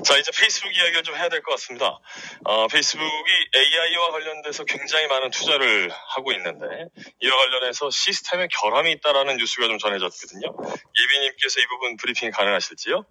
자, 이제 페이스북 이야기를 좀 해야 될 것 같습니다. 페이스북이 AI와 관련돼서 굉장히 많은 투자를 하고 있는데 이와 관련해서 시스템에 결함이 있다라는 뉴스가 좀 전해졌거든요. 예비님께서 이 부분 브리핑 가능하실지요?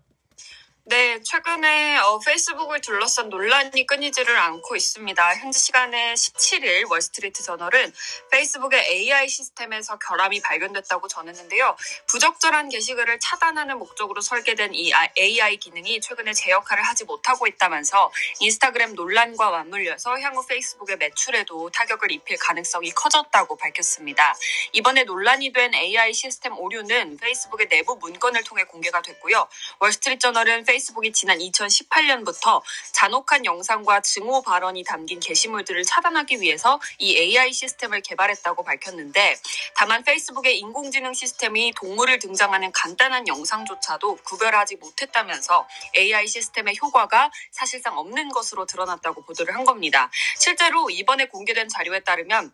네, 최근에 페이스북을 둘러싼 논란이 끊이지를 않고 있습니다. 현지 시간의 17일 월스트리트 저널은 페이스북의 AI 시스템에서 결함이 발견됐다고 전했는데요. 부적절한 게시글을 차단하는 목적으로 설계된 이 AI 기능이 최근에 제 역할을 하지 못하고 있다면서 인스타그램 논란과 맞물려서 향후 페이스북의 매출에도 타격을 입힐 가능성이 커졌다고 밝혔습니다. 이번에 논란이 된 AI 시스템 오류는 페이스북의 내부 문건을 통해 공개가 됐고요. 월스트리트 저널은 페이스북이 지난 2018년부터 잔혹한 영상과 증오 발언이 담긴 게시물들을 차단하기 위해서 이 AI 시스템을 개발했다고 밝혔는데, 다만 페이스북의 인공지능 시스템이 동물을 등장하는 간단한 영상조차도 구별하지 못했다면서 AI 시스템의 효과가 사실상 없는 것으로 드러났다고 보도를 한 겁니다. 실제로 이번에 공개된 자료에 따르면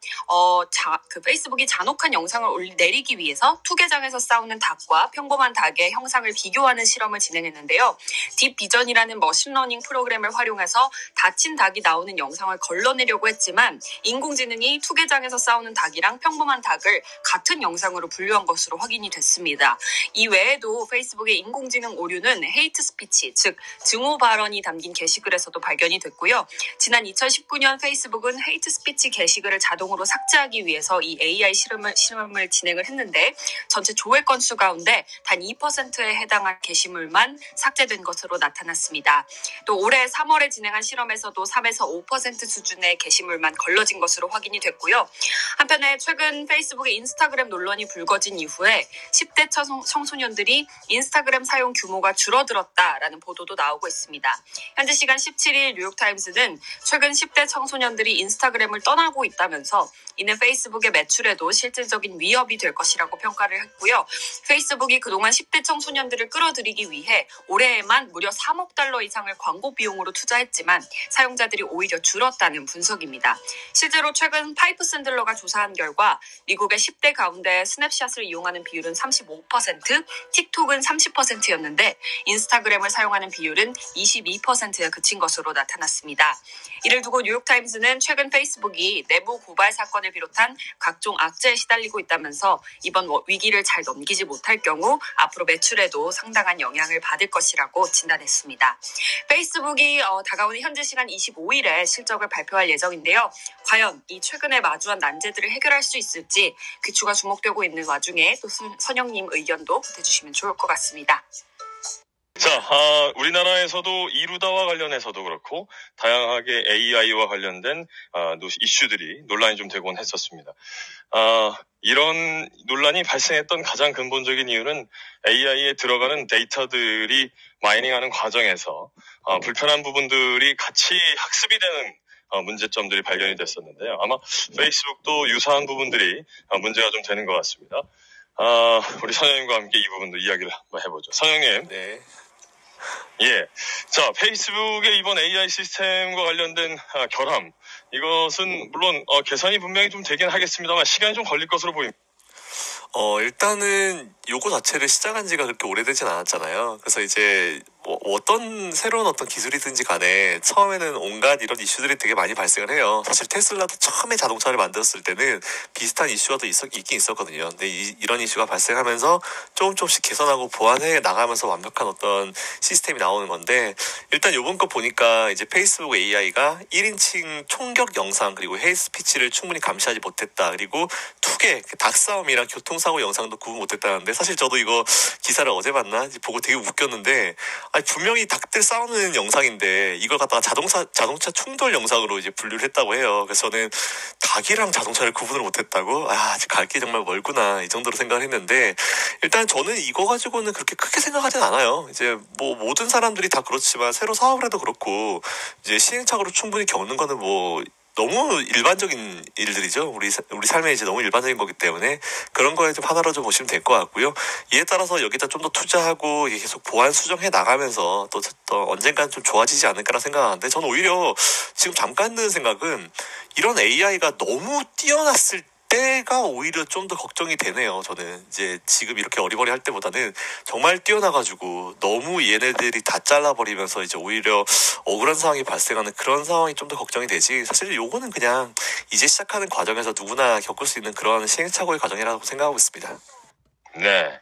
페이스북이 잔혹한 영상을 내리기 위해서 투개장에서 싸우는 닭과 평범한 닭의 형상을 비교하는 실험을 진행했는데요. 딥비전이라는 머신러닝 프로그램을 활용해서 다친 닭이 나오는 영상을 걸러내려고 했지만 인공지능이 투개장에서 싸우는 닭이랑 평범한 닭을 같은 영상으로 분류한 것으로 확인이 됐습니다. 이 외에도 페이스북의 인공지능 오류는 헤이트 스피치, 즉 증오 발언이 담긴 게시글에서도 발견이 됐고요. 지난 2019년 페이스북은 헤이트 스피치 게시글을 자동으로 삭제하기 위해서 이 AI 실험을 진행을 했는데 전체 조회 건수 가운데 단 2%에 해당한 게시물만 삭제된 것으로 나타났습니다. 또 올해 3월에 진행한 실험에서도 3에서 5% 수준의 게시물만 걸러진 것으로 확인이 됐고요. 한편에 최근 페이스북의 인스타그램 논란이 불거진 이후에 10대 청소년들이 인스타그램 사용 규모가 줄어들었다라는 보도도 나오고 있습니다. 현지 시간 17일 뉴욕타임스는 최근 10대 청소년들이 인스타그램을 떠나고 있다면서 이는 페이스북의 매출에도 실질적인 위협이 될 것이라고 평가를 했고요. 페이스북이 그동안 10대 청소년들을 끌어들이기 위해 올해에만 무려 3억 달러 이상을 광고 비용으로 투자했지만 사용자들이 오히려 줄었다는 분석입니다. 실제로 최근 파이프 샌들러가 조사한 결과 미국의 10대 가운데 스냅샷을 이용하는 비율은 35%, 틱톡은 30%였는데 인스타그램을 사용하는 비율은 22%에 그친 것으로 나타났습니다. 이를 두고 뉴욕타임스는 최근 페이스북이 내부 고발 사건을 비롯한 각종 악재에 시달리고 있다면서 이번 위기를 잘 넘기지 못할 경우 앞으로 매출에도 상당한 영향을 받을 것이라고 진단했습니다. 페이스북이 다가오는 현지 시간 25일에 실적을 발표할 예정인데요. 과연 이 최근에 마주한 난제들을 해결할 수 있을지 귀추가 주목되고 있는 와중에 또 선영님 의견도 보태주시면 좋을 것 같습니다. 자, 우리나라에서도 이루다와 관련해서도 그렇고 다양하게 AI와 관련된 이슈들이 논란이 좀 되곤 했었습니다. 이런 논란이 발생했던 가장 근본적인 이유는 AI에 들어가는 데이터들이 마이닝하는 과정에서 불편한 부분들이 같이 학습이 되는 문제점들이 발견이 됐었는데요. 아마 페이스북도 유사한 부분들이 문제가 좀 되는 것 같습니다. 우리 선영님과 함께 이 부분도 이야기를 한번 해보죠. 선영님. 네. 예. 자, 페이스북의 이번 AI 시스템과 관련된 결함. 이것은 물론 개선이 분명히 좀 되긴 하겠습니다만 시간이 좀 걸릴 것으로 보입니다. 일단은 요거 자체를 시작한 지가 그렇게 오래되진 않았잖아요. 그래서 이제 어떤 새로운 기술이든지 간에 처음에는 온갖 이런 이슈들이 되게 많이 발생을 해요. 사실 테슬라도 처음에 자동차를 만들었을 때는 비슷한 이슈가 또 있긴 있었거든요. 근데 이런 이슈가 발생하면서 조금씩 개선하고 보완해 나가면서 완벽한 어떤 시스템이 나오는 건데, 일단 요번 거 보니까 이제 페이스북 AI가 1인칭 총격 영상 그리고 헤이트 스피치를 충분히 감시하지 못했다. 그리고 투개, 닭싸움이랑 교통사고 영상도 구분 못했다는데, 사실 저도 이거 기사를 어제 봤나 보고 되게 웃겼는데, 아니 분명히 닭들 싸우는 영상인데 이걸 갖다가 자동차 충돌 영상으로 이제 분류를 했다고 해요. 그래서 저는 닭이랑 자동차를 구분을 못했다고? 갈 게 정말 멀구나 이 정도로 생각을 했는데, 일단 저는 이거 가지고는 그렇게 크게 생각하진 않아요. 이제 뭐 모든 사람들이 다 그렇지만 새로 사업을 해도 그렇고 이제 시행착오로 충분히 겪는 거는 뭐 너무 일반적인 일들이죠. 우리 삶에 이제 너무 일반적인 거기 때문에 그런 거에 좀 하나로 좀 보시면 될 것 같고요. 이에 따라서 여기다 좀 더 투자하고 계속 보완 수정해 나가면서 또 언젠간 좀 좋아지지 않을까라 생각하는데, 저는 오히려 지금 잠깐 드는 생각은 이런 AI가 너무 뛰어났을 그때가 오히려 좀 더 걱정이 되네요. 저는 이제 지금 이렇게 어리버리 할 때보다는 정말 뛰어나가지고 너무 얘네들이 다 잘라버리면서 이제 오히려 억울한 상황이 발생하는 그런 상황이 좀 더 걱정이 되지. 사실 요거는 그냥 이제 시작하는 과정에서 누구나 겪을 수 있는 그런 시행착오의 과정이라고 생각하고 있습니다. 네.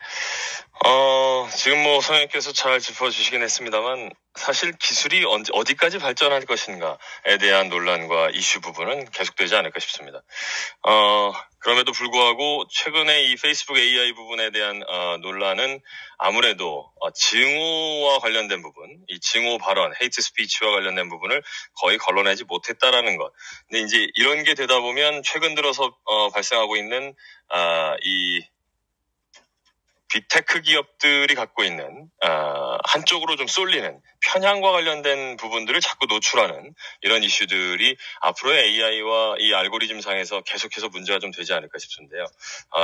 지금 뭐 선생님께서 잘 짚어주시긴 했습니다만 사실 기술이 어디까지 발전할 것인가에 대한 논란과 이슈 부분은 계속되지 않을까 싶습니다. 그럼에도 불구하고 최근에 이 페이스북 AI 부분에 대한 논란은 아무래도 증오와 관련된 부분, 이 증오 발언, 헤이트 스피치와 관련된 부분을 거의 걸러내지 못했다라는 것. 근데 이제 이런 게 되다 보면 최근 들어서 발생하고 있는 이 빅테크 기업들이 갖고 있는 한쪽으로 좀 쏠리는 편향과 관련된 부분들을 자꾸 노출하는 이런 이슈들이 앞으로의 AI와 이 알고리즘 상에서 계속해서 문제가 좀 되지 않을까 싶은데요.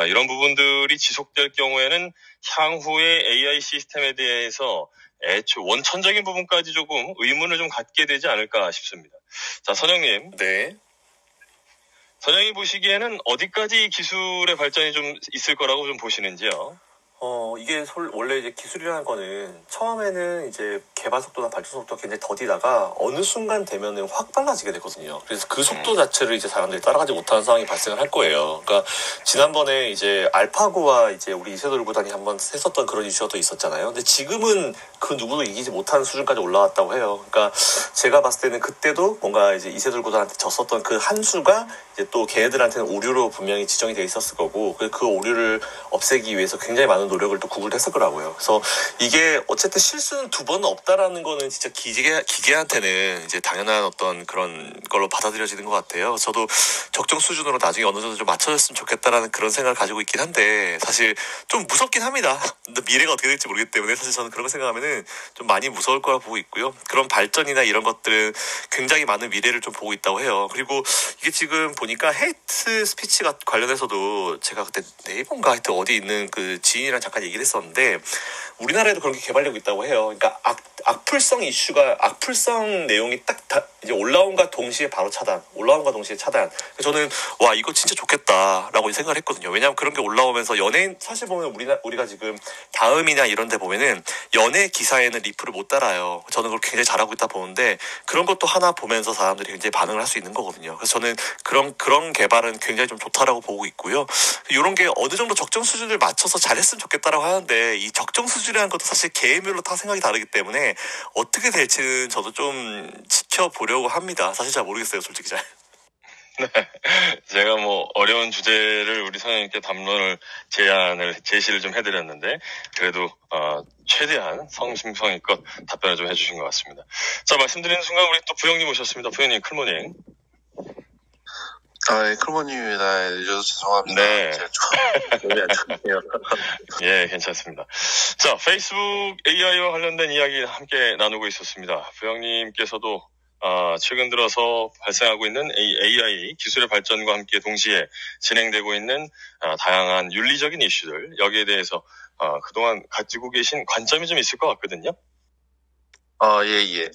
이런 부분들이 지속될 경우에는 향후의 AI 시스템에 대해서 원천적인 부분까지 조금 의문을 좀 갖게 되지 않을까 싶습니다. 자, 선영님. 네. 선영이 보시기에는 어디까지 기술의 발전이 좀 있을 거라고 좀 보시는지요? 이게 원래 이제 기술이라는 거는 처음에는 이제 개발 속도나 발전 속도가 굉장히 더디다가 어느 순간 되면은 확 빨라지게 되거든요. 그래서 그 속도 자체를 이제 사람들이 따라가지 못하는 상황이 발생을 할 거예요. 그러니까 지난번에 이제 알파고와 이제 우리 이세돌 구단이 한번 했었던 그런 이슈가 또 있었잖아요. 근데 지금은 그 누구도 이기지 못하는 수준까지 올라왔다고 해요. 그러니까 제가 봤을 때는 그때도 뭔가 이제 이세돌 구단한테 졌었던 그 한 수가 이제 또 걔네들한테는 오류로 분명히 지정이 돼 있었을 거고 그 오류를 없애기 위해서 굉장히 많은 노력을 또 구글도 했을 거라고요. 그래서 이게 어쨌든 실수는 두 번은 없다라는 거는 진짜 기계한테는 이제 당연한 어떤 그런 걸로 받아들여지는 것 같아요. 저도 적정 수준으로 나중에 어느 정도 좀 맞춰졌으면 좋겠다라는 그런 생각을 가지고 있긴 한데 사실 좀 무섭긴 합니다. 근데 미래가 어떻게 될지 모르기 때문에 사실 저는 그런 거 생각하면은 좀 많이 무서울 거라 보고 있고요. 그런 발전이나 이런 것들은 굉장히 많은 미래를 좀 보고 있다고 해요. 그리고 이게 지금 보니까 헤이트 스피치가 관련해서도 제가 그때 네이버인가 하여튼 어디 있는 그 지인이랑 잠깐 얘기를 했었는데 우리나라에도 그런 게 개발되고 있다고 해요. 그러니까 악플성 내용이 딱 이제 올라온과 동시에 바로 차단, 올라온과 동시에 차단. 저는 와 이거 진짜 좋겠다라고 생각을 했거든요. 왜냐하면 그런 게 올라오면서 연예인 사실 보면 우리가 지금 다음이나 이런 데 보면은 연예 기사에는 리플을 못 달아요. 저는 그걸 굉장히 잘하고 있다 보는데 그런 것도 하나 보면서 사람들이 굉장히 반응을 할 수 있는 거거든요. 그래서 저는 그런 개발은 굉장히 좀 좋다라고 보고 있고요. 이런 게 어느 정도 적정 수준을 맞춰서 잘했으면 좋겠다라고 하는데 이 적정 수준이라는 것도 사실 개인별로 다 생각이 다르기 때문에 어떻게 될지는 저도 좀 지켜보려고 합니다. 사실 잘 모르겠어요, 솔직히 잘. 네, 제가 뭐 어려운 주제를 우리 선생님께 제시를 좀 해드렸는데 그래도 최대한 성심성의껏 답변을 좀 해주신 것 같습니다. 자, 말씀드리는 순간 우리 또 부영님 오셨습니다. 부영님, 클모닝. 예, 클모님입니다. 늦어서 죄송합니다. 네. 제가 좀 안 좋네요. 예, 괜찮습니다. 자, 페이스북 AI와 관련된 이야기 함께 나누고 있었습니다. 부영님께서도 최근 들어서 발생하고 있는 AI 기술의 발전과 함께 동시에 진행되고 있는 다양한 윤리적인 이슈들 여기에 대해서 그동안 가지고 계신 관점이 좀 있을 것 같거든요. 예.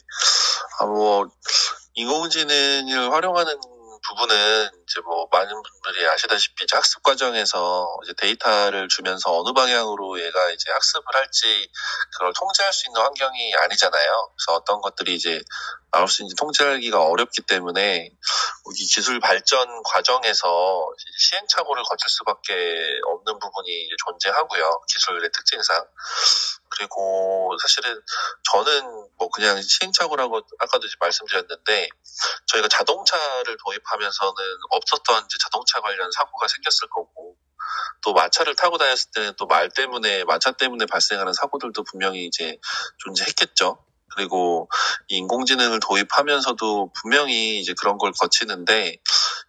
인공지능을 활용하는 부분은 이제 뭐 많은 분들이 아시다시피 이제 학습 과정에서 이제 데이터를 주면서 어느 방향으로 얘가 이제 학습을 할지 그걸 통제할 수 있는 환경이 아니잖아요. 그래서 어떤 것들이 이제 나올 수 있는지 통제하기가 어렵기 때문에 이 기술 발전 과정에서 시행착오를 거칠 수밖에 없는 부분이 존재하고요. 기술의 특징상. 그리고 사실은 저는 뭐 그냥 시행착오라고 아까도 말씀드렸는데 저희가 자동차를 도입하면서는 없었던 이제 자동차 관련 사고가 생겼을 거고 또 마차를 타고 다녔을 때는 또 마차 때문에 발생하는 사고들도 분명히 이제 존재했겠죠. 그리고 이 인공지능을 도입하면서도 분명히 이제 그런 걸 거치는데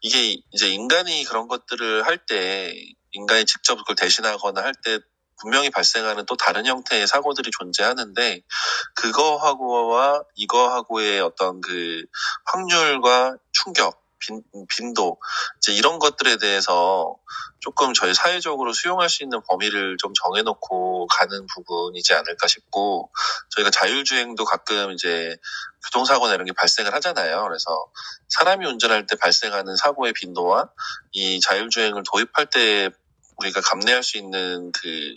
이게 이제 인간이 그런 것들을 할 때 인간이 직접 그걸 대신하거나 할 때 분명히 발생하는 또 다른 형태의 사고들이 존재하는데 그거하고와 이거하고의 어떤 그 확률과 충격 빈도, 이제 이런 것들에 대해서 조금 저희 사회적으로 수용할 수 있는 범위를 좀 정해놓고 가는 부분이지 않을까 싶고, 저희가 자율주행도 가끔 이제 교통사고나 이런 게 발생을 하잖아요. 그래서 사람이 운전할 때 발생하는 사고의 빈도와 이 자율주행을 도입할 때 우리가 감내할 수 있는 그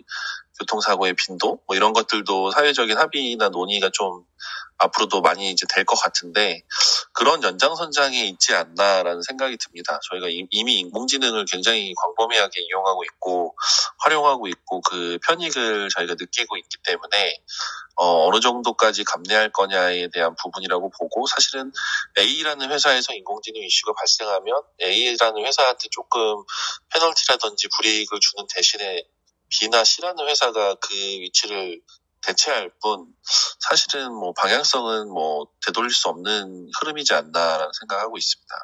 교통사고의 빈도, 뭐 이런 것들도 사회적인 합의나 논의가 좀 앞으로도 많이 이제 될 것 같은데, 그런 연장선상에 있지 않나라는 생각이 듭니다. 저희가 이미 인공지능을 굉장히 광범위하게 이용하고 있고, 활용하고 있고, 그 편익을 저희가 느끼고 있기 때문에, 어느 정도까지 감내할 거냐에 대한 부분이라고 보고, 사실은 A라는 회사에서 인공지능 이슈가 발생하면 A라는 회사한테 조금 페널티라든지 불이익을 주는 대신에 B나 C라는 회사가 그 위치를 대체할 뿐, 사실은 뭐 방향성은 뭐 되돌릴 수 없는 흐름이지 않나라는 생각하고 있습니다.